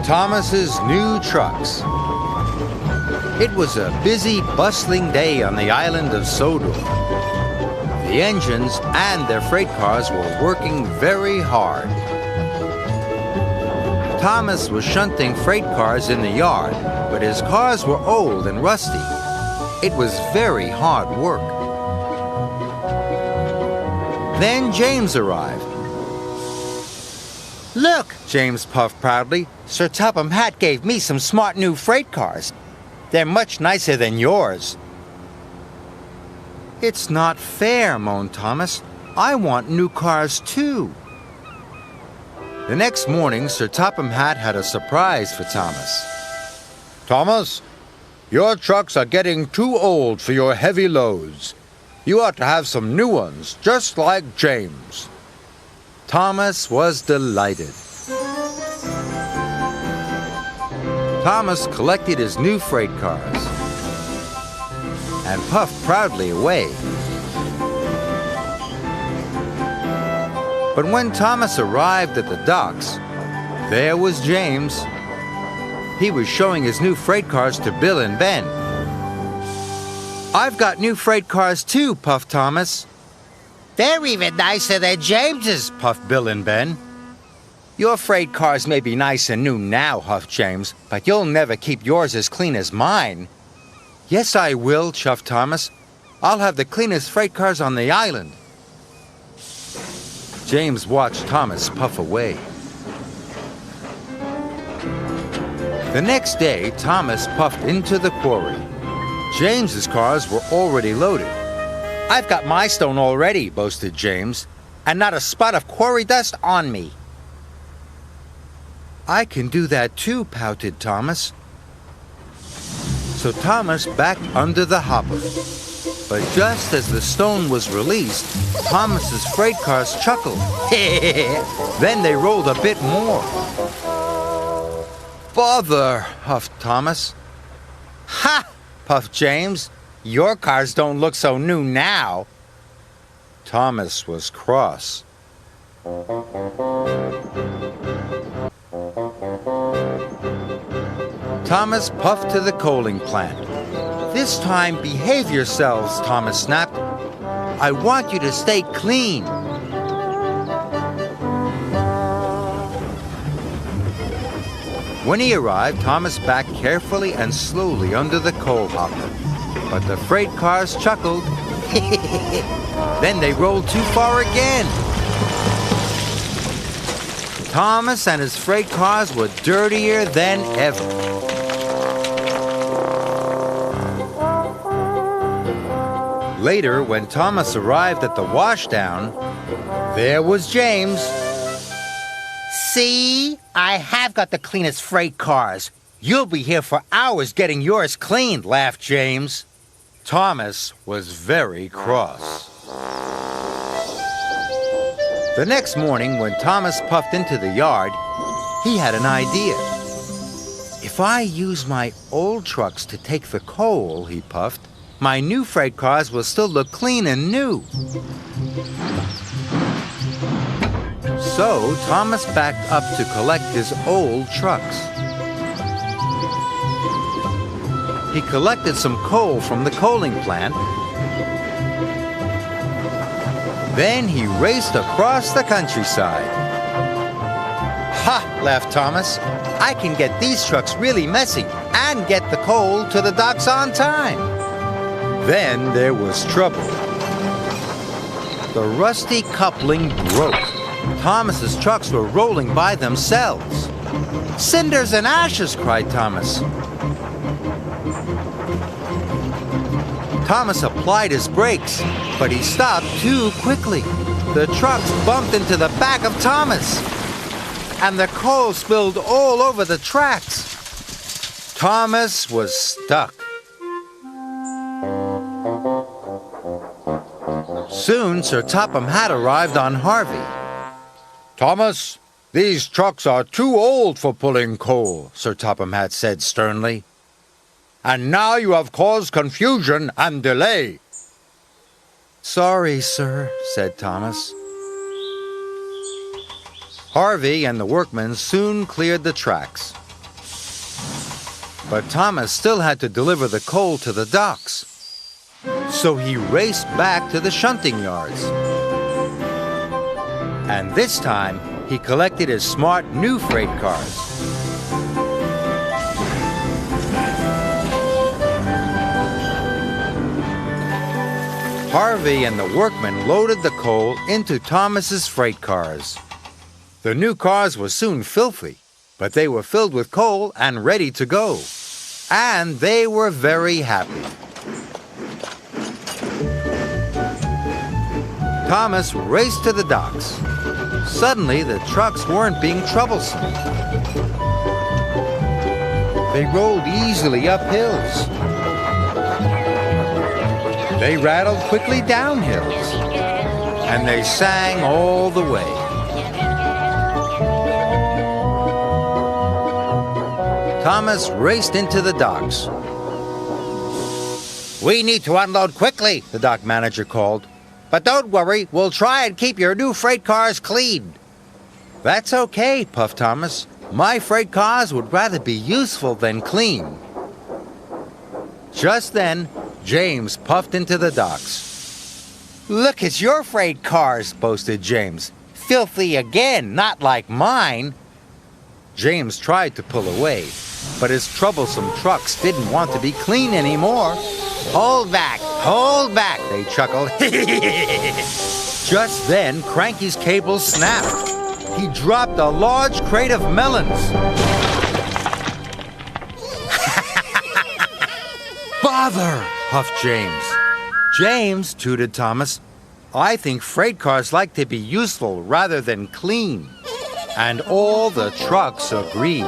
Thomas's new trucks. It was a busy, bustling day on the island of Sodor. The engines and their freight cars were working very hard. Thomas was shunting freight cars in the yard, but his cars were old and rusty. It was very hard work. Then James arrived. "Look," James puffed proudly, "Sir Topham Hatt gave me some smart new freight cars. They're much nicer than yours." "It's not fair," moaned Thomas. "I want new cars too." The next morning, Sir Topham Hatt had a surprise for Thomas. "Thomas, your trucks are getting too old for your heavy loads. You ought to have some new ones, just like James." Thomas was delighted. Thomas collected his new freight cars and puffed proudly away. But when Thomas arrived at the docks, there was James. He was showing his new freight cars to Bill and Ben. "I've got new freight cars too," puffed Thomas. "They're even nicer than James's," puffed Bill and Ben. "Your freight cars may be nice and new now," huffed James, "but you'll never keep yours as clean as mine." "Yes, I will," chuffed Thomas. "I'll have the cleanest freight cars on the island." James watched Thomas puff away. The next day, Thomas puffed into the quarry. James's cars were already loaded. "I've got my stone already," boasted James, "and not a spot of quarry dust on me." "I can do that too," pouted Thomas. So Thomas backed under the hopper. But just as the stone was released, Thomas's freight cars chuckled. Then they rolled a bit more. "Bother," huffed Thomas. "Ha!" puffed James. "Your cars don't look so new now." Thomas was cross. Thomas puffed to the coaling plant. "This time, behave yourselves," Thomas snapped. "I want you to stay clean." When he arrived, Thomas backed carefully and slowly under the coal hopper. But the freight cars chuckled. Then they rolled too far again. Thomas and his freight cars were dirtier than ever. Later, when Thomas arrived at the washdown, there was James. "See? I have got the cleanest freight cars. You'll be here for hours getting yours cleaned," laughed James. Thomas was very cross. The next morning, when Thomas puffed into the yard, he had an idea. "If I use my old trucks to take the coal," he puffed, "my new freight cars will still look clean and new." So Thomas backed up to collect his old trucks. He collected some coal from the coaling plant. Then he raced across the countryside. "Ha!" laughed Thomas. "I can get these trucks really messy and get the coal to the docks on time." Then there was trouble. The rusty coupling broke. Thomas's trucks were rolling by themselves. "Cinders and ashes!" cried Thomas. Thomas applied his brakes, but he stopped too quickly. The trucks bumped into the back of Thomas, and the coal spilled all over the tracks. Thomas was stuck. Soon, Sir Topham Hatt arrived on Harvey. "Thomas, these trucks are too old for pulling coal," Sir Topham Hatt said sternly. "And now you have caused confusion and delay." "Sorry, sir," said Thomas. Harvey and the workmen soon cleared the tracks. But Thomas still had to deliver the coal to the docks. So he raced back to the shunting yards. And this time, he collected his smart new freight cars. Harvey and the workmen loaded the coal into Thomas's freight cars. The new cars were soon filthy, but they were filled with coal and ready to go. And they were very happy. Thomas raced to the docks. Suddenly, the trucks weren't being troublesome. They rolled easily up hills. They rattled quickly down hills. And they sang all the way. Thomas raced into the docks. "We need to unload quickly," the dock manager called. "But don't worry, we'll try and keep your new freight cars clean." "That's okay," puffed Thomas. "My freight cars would rather be useful than clean." Just then, James puffed into the docks. "Look at your freight cars," boasted James. "Filthy again, not like mine." James tried to pull away, but his troublesome trucks didn't want to be clean anymore. Hold back, they chuckled. Just then, Cranky's cable snapped. He dropped a large crate of melons. "Bother!" huffed James. "James," tooted Thomas, "I think freight cars like to be useful rather than clean." And all the trucks agreed.